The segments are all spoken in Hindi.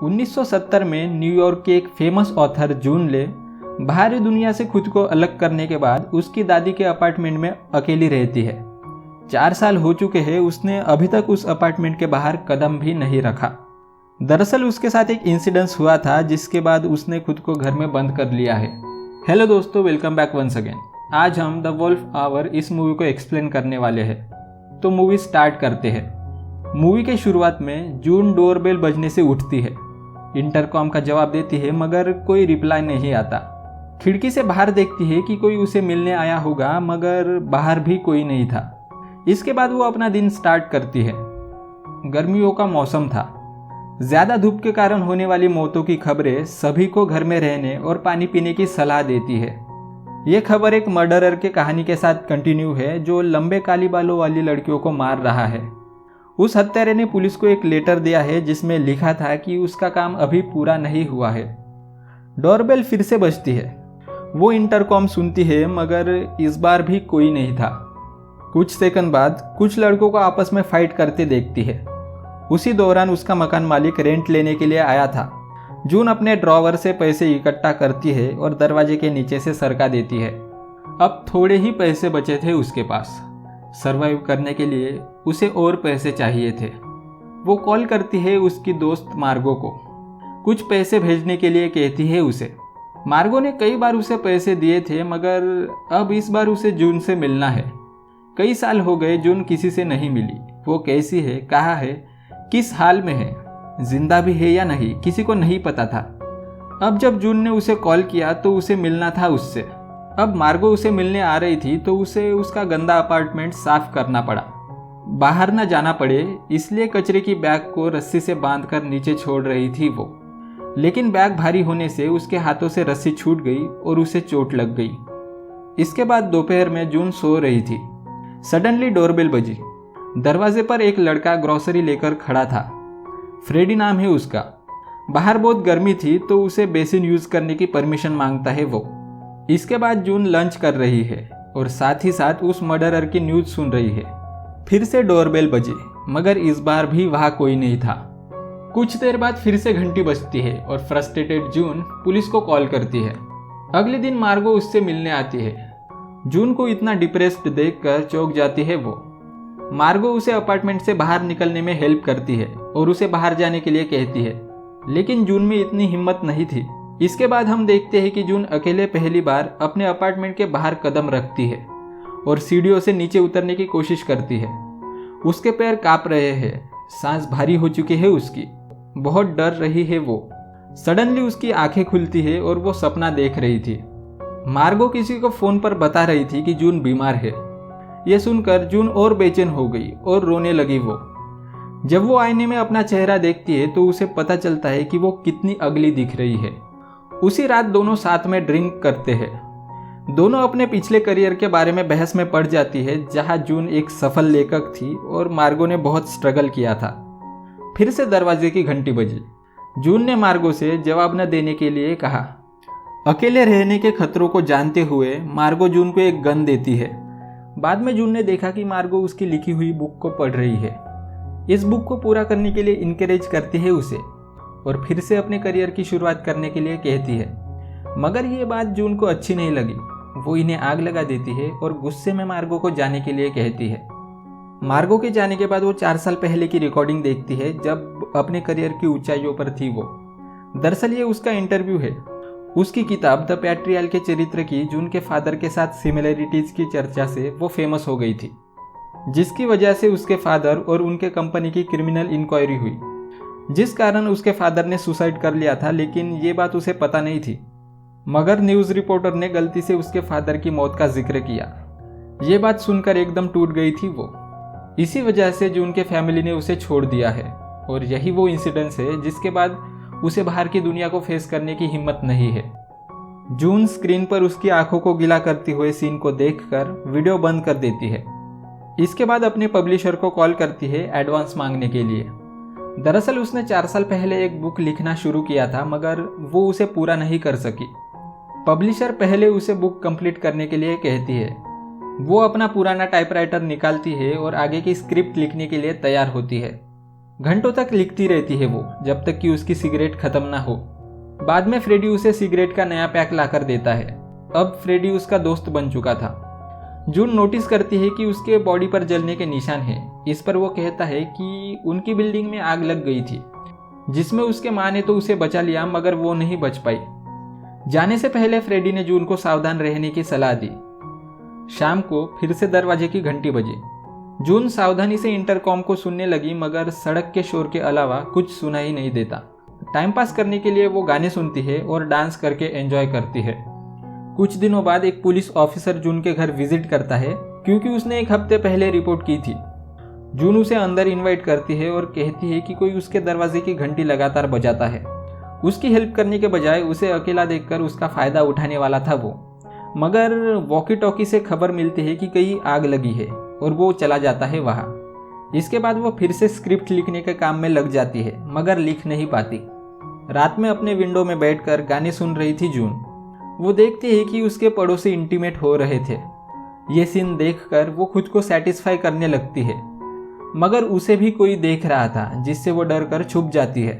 1970 में न्यूयॉर्क के एक फेमस ऑथर जून ले बाहरी दुनिया से खुद को अलग करने के बाद उसकी दादी के अपार्टमेंट में अकेली रहती है। 4 साल हो चुके हैं, उसने अभी तक उस अपार्टमेंट के बाहर कदम भी नहीं रखा। दरअसल उसके साथ एक इंसिडेंस हुआ था जिसके बाद उसने खुद को घर में बंद कर लिया है। हेलो दोस्तों, वेलकम बैक वंस अगेन। आज हम द वुल्फ आवर इस मूवी को एक्सप्लेन करने वाले हैं। तो मूवी स्टार्ट करते हैं। मूवी के शुरुआत में जून डोरबेल बजने से उठती है। इंटरकॉम का जवाब देती है मगर कोई रिप्लाई नहीं आता। खिड़की से बाहर देखती है कि कोई उसे मिलने आया होगा, मगर बाहर भी कोई नहीं था। इसके बाद वो अपना दिन स्टार्ट करती है। गर्मियों का मौसम था। ज़्यादा धूप के कारण होने वाली मौतों की खबरें सभी को घर में रहने और पानी पीने की सलाह देती है। ये खबर एक मर्डरर के कहानी के साथ कंटिन्यू है जो लंबे काली बालों वाली लड़कियों को मार रहा है। उस हत्यारे ने पुलिस को एक लेटर दिया है जिसमें लिखा था कि उसका काम अभी पूरा नहीं हुआ है। डोरबेल फिर से बजती है। वो इंटरकॉम सुनती है मगर इस बार भी कोई नहीं था। कुछ सेकंड बाद कुछ लड़कों को आपस में फाइट करते देखती है। उसी दौरान उसका मकान मालिक रेंट लेने के लिए आया था। जून अपने ड्रॉवर से पैसे इकट्ठा करती है और दरवाजे के नीचे से सरका देती है। अब थोड़े ही पैसे बचे थे उसके पास। सर्वाइव करने के लिए उसे और पैसे चाहिए थे। वो कॉल करती है उसकी दोस्त मार्गो को। कुछ पैसे भेजने के लिए कहती है उसे। मार्गो ने कई बार उसे पैसे दिए थे मगर अब इस बार उसे जून से मिलना है। कई साल हो गए, जून किसी से नहीं मिली। वो कैसी है, कहाँ है, किस हाल में है, जिंदा भी है या नहीं, किसी को नहीं पता था। अब जब जून ने उसे कॉल किया तो उसे मिलना था उससे। अब मार्गो उसे मिलने आ रही थी तो उसे उसका गंदा अपार्टमेंट साफ करना पड़ा। बाहर न जाना पड़े इसलिए कचरे की बैग को रस्सी से बांधकर नीचे छोड़ रही थी वो। लेकिन बैग भारी होने से उसके हाथों से रस्सी छूट गई और उसे चोट लग गई। इसके बाद दोपहर में जून सो रही थी। सडनली डोरबेल बजी। दरवाजे पर एक लड़का ग्रोसरी लेकर खड़ा था। फ्रेडी नाम है उसका। बाहर बहुत गर्मी थी तो उसे बेसिन यूज करने की परमिशन मांगता है वो। इसके बाद जून लंच कर रही है और साथ ही साथ उस मर्डरर की न्यूज सुन रही है। फिर से डोरबेल बजी मगर इस बार भी वहां कोई नहीं था। कुछ देर बाद फिर से घंटी बजती है और फ्रस्ट्रेटेड जून पुलिस को कॉल करती है। अगले दिन मार्गो उससे मिलने आती है। जून को इतना डिप्रेस्ड देखकर चौंक जाती है वो। मार्गो उसे अपार्टमेंट से बाहर निकलने में हेल्प करती है और उसे बाहर जाने के लिए कहती है, लेकिन जून में इतनी हिम्मत नहीं थी। इसके बाद हम देखते हैं कि जून अकेले पहली बार अपने अपार्टमेंट के बाहर कदम रखती है और सीढ़ियों से नीचे उतरने की कोशिश करती है। उसके पैर कांप रहे हैं, सांस भारी हो चुकी है उसकी, बहुत डर रही है वो। सडनली उसकी आंखें खुलती है और वो सपना देख रही थी। मार्गो किसी को फोन पर बता रही थी कि जून बीमार है। यह सुनकर जून और बेचैन हो गई और रोने लगी वो। जब वो आईने में अपना चेहरा देखती है तो उसे पता चलता है कि वो कितनी अगली दिख रही है। उसी रात दोनों साथ में ड्रिंक करते हैं। दोनों अपने पिछले करियर के बारे में बहस में पड़ जाती है, जहां जून एक सफल लेखक थी और मार्गो ने बहुत स्ट्रगल किया था। फिर से दरवाजे की घंटी बजी। जून ने मार्गो से जवाब न देने के लिए कहा। अकेले रहने के खतरों को जानते हुए मार्गो जून को एक गन देती है। बाद में जून ने देखा कि मार्गो उसकी लिखी हुई बुक को पढ़ रही है। इस बुक को पूरा करने के लिए इनकरेज करती है उसे और फिर से अपने करियर की शुरुआत करने के लिए कहती है। मगर ये बात जून को अच्छी नहीं लगी। वो इन्हें आग लगा देती है और गुस्से में मार्गो को जाने के लिए कहती है। मार्गो के जाने के बाद वो 4 साल पहले की रिकॉर्डिंग देखती है जब अपने करियर की ऊंचाइयों पर थी वो। दरअसल ये उसका इंटरव्यू है। उसकी किताब द पैट्रियाल के चरित्र की जून के फादर के साथ सिमिलरिटीज की चर्चा से वो फेमस हो गई थी, जिसकी वजह से उसके फादर और उनके कंपनी की क्रिमिनल इंक्वायरी हुई, जिस कारण उसके फादर ने सुसाइड कर लिया था। लेकिन ये बात उसे पता नहीं थी। मगर न्यूज़ रिपोर्टर ने गलती से उसके फादर की मौत का जिक्र किया। ये बात सुनकर एकदम टूट गई थी वो। इसी वजह से जून के फैमिली ने उसे छोड़ दिया है और यही वो इंसिडेंस है जिसके बाद उसे बाहर की दुनिया को फेस करने की हिम्मत नहीं है। जून स्क्रीन पर उसकी आंखों को गीला करते हुए सीन को देखकर वीडियो बंद कर देती है। इसके बाद अपने पब्लिशर को कॉल करती है एडवांस मांगने के लिए। दरअसल उसने 4 साल पहले एक बुक लिखना शुरू किया था मगर वो उसे पूरा नहीं कर सकी। पब्लिशर पहले उसे बुक कंप्लीट करने के लिए कहती है। वो अपना पुराना टाइपराइटर निकालती है और आगे की स्क्रिप्ट लिखने के लिए तैयार होती है। घंटों तक लिखती रहती है वो, जब तक कि उसकी सिगरेट खत्म ना हो। बाद में फ्रेडी उसे सिगरेट का नया पैक लाकर देता है। अब फ्रेडी उसका दोस्त बन चुका था। जून नोटिस करती है कि उसके बॉडी पर जलने के निशान हैं। इस पर वो कहता है कि उनकी बिल्डिंग में आग लग गई थी, जिसमें उसके माँ ने तो उसे बचा लिया मगर वो नहीं बच पाई। जाने से पहले फ्रेडी ने जून को सावधान रहने की सलाह दी। शाम को फिर से दरवाजे की घंटी बजी। जून सावधानी से इंटरकॉम को सुनने लगी मगर सड़क के शोर के अलावा कुछ सुनाई नहीं देता। टाइम पास करने के लिए वो गाने सुनती है और डांस करके एंजॉय करती है। कुछ दिनों बाद एक पुलिस ऑफिसर जून के घर विजिट करता है, क्योंकि उसने एक हफ्ते पहले रिपोर्ट की थी। जून उसे अंदर इनवाइट करती है और कहती है कि कोई उसके दरवाजे की घंटी लगातार बजाता है। उसकी हेल्प करने के बजाय उसे अकेला देखकर उसका फायदा उठाने वाला था वो। मगर वॉकी टॉकी से खबर मिलती है कि कहीं आग लगी है और वो चला जाता है वहाँ। इसके बाद वो फिर से स्क्रिप्ट लिखने के काम में लग जाती है मगर लिख नहीं पाती। रात में अपने विंडो में बैठकर गाने सुन रही थी जून। वो देखती है कि उसके पड़ोसी इंटीमेट हो रहे थे। ये सीन देखकर वो खुद को सेटिस्फाई करने लगती है, मगर उसे भी कोई देख रहा था जिससे वो डर कर छुप जाती है।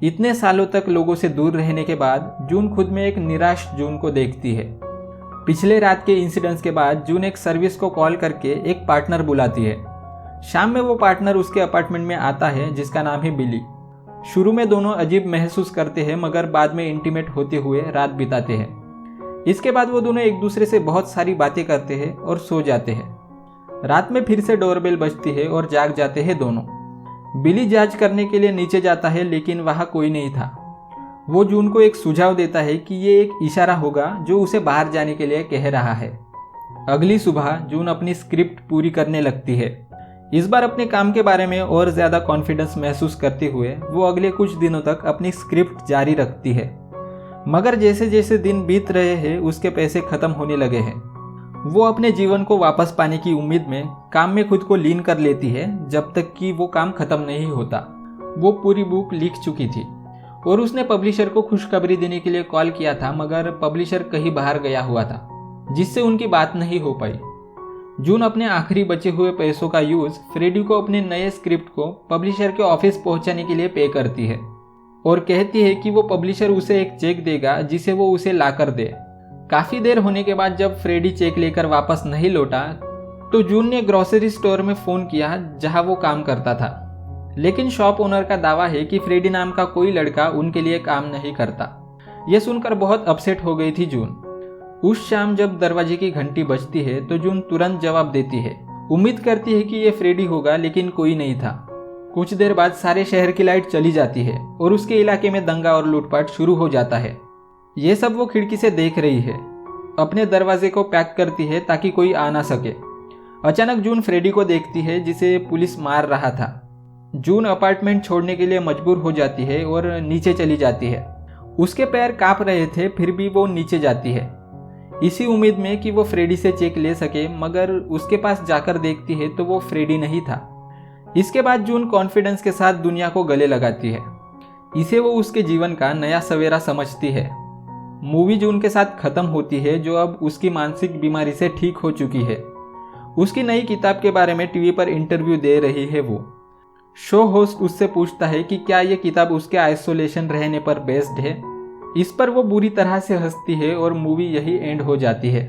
इतने सालों तक लोगों से दूर रहने के बाद जून खुद में एक निराश जून को देखती है। पिछले रात के इंसिडेंट्स के बाद जून एक सर्विस को कॉल करके एक पार्टनर बुलाती है। शाम में वो पार्टनर उसके अपार्टमेंट में आता है जिसका नाम है बिली। शुरू में दोनों अजीब महसूस करते हैं मगर बाद में इंटीमेट होते हुए रात बिताते हैं। इसके बाद वो दोनों एक दूसरे से बहुत सारी बातें करते हैं और सो जाते हैं। रात में फिर से डोरबेल बजती है और जाग जाते हैं दोनों। बिली जांच करने के लिए नीचे जाता है लेकिन वहाँ कोई नहीं था। वो जून को एक सुझाव देता है कि ये एक इशारा होगा जो उसे बाहर जाने के लिए कह रहा है। अगली सुबह जून अपनी स्क्रिप्ट पूरी करने लगती है। इस बार अपने काम के बारे में और ज़्यादा कॉन्फिडेंस महसूस करते हुए वो अगले कुछ दिनों तक अपनी स्क्रिप्ट जारी रखती है। मगर जैसे जैसे दिन बीत रहे हैं उसके पैसे खत्म होने लगे हैं। वो अपने जीवन को वापस पाने की उम्मीद में काम में खुद को लीन कर लेती है जब तक कि वो काम खत्म नहीं होता। वो पूरी बुक लिख चुकी थी और उसने पब्लिशर को खुशखबरी देने के लिए कॉल किया था, मगर पब्लिशर कहीं बाहर गया हुआ था जिससे उनकी बात नहीं हो पाई। जून अपने आखिरी बचे हुए पैसों का यूज फ्रेडी को अपने नए स्क्रिप्ट को पब्लिशर के ऑफिस पहुंचाने के लिए पे करती है और कहती है कि वो पब्लिशर उसे एक चेक देगा जिसे वो उसे लाकर दे। काफ़ी देर होने के बाद जब फ्रेडी चेक लेकर वापस नहीं लौटा तो जून ने ग्रोसरी स्टोर में फ़ोन किया जहां वो काम करता था, लेकिन शॉप ओनर का दावा है कि फ्रेडी नाम का कोई लड़का उनके लिए काम नहीं करता। यह सुनकर बहुत अपसेट हो गई थी जून। उस शाम जब दरवाजे की घंटी बजती है तो जून तुरंत जवाब देती है। उम्मीद करती है कि यह फ्रेडी होगा, लेकिन कोई नहीं था। कुछ देर बाद सारे शहर की लाइट चली जाती है और उसके इलाके में दंगा और लूटपाट शुरू हो जाता है। ये सब वो खिड़की से देख रही है। अपने दरवाजे को पैक करती है ताकि कोई आ ना सके। अचानक जून फ्रेडी को देखती है जिसे पुलिस मार रहा था। जून अपार्टमेंट छोड़ने के लिए मजबूर हो जाती है और नीचे चली जाती है। उसके पैर कांप रहे थे, फिर भी वो नीचे जाती है इसी उम्मीद में कि वो फ्रेडी से चेक ले सके, मगर उसके पास जाकर देखती है तो वो फ्रेडी नहीं था। इसके बाद जून कॉन्फिडेंस के साथ दुनिया को गले लगाती है। इसे वो उसके जीवन का नया सवेरा समझती है। मूवी जून के साथ खत्म होती है, जो अब उसकी मानसिक बीमारी से ठीक हो चुकी है। उसकी नई किताब के बारे में टीवी पर इंटरव्यू दे रही है वो। शो होस्ट उससे पूछता है कि क्या ये किताब उसके आइसोलेशन रहने पर बेस्ड है। इस पर वो बुरी तरह से हंसती है और मूवी यही एंड हो जाती है।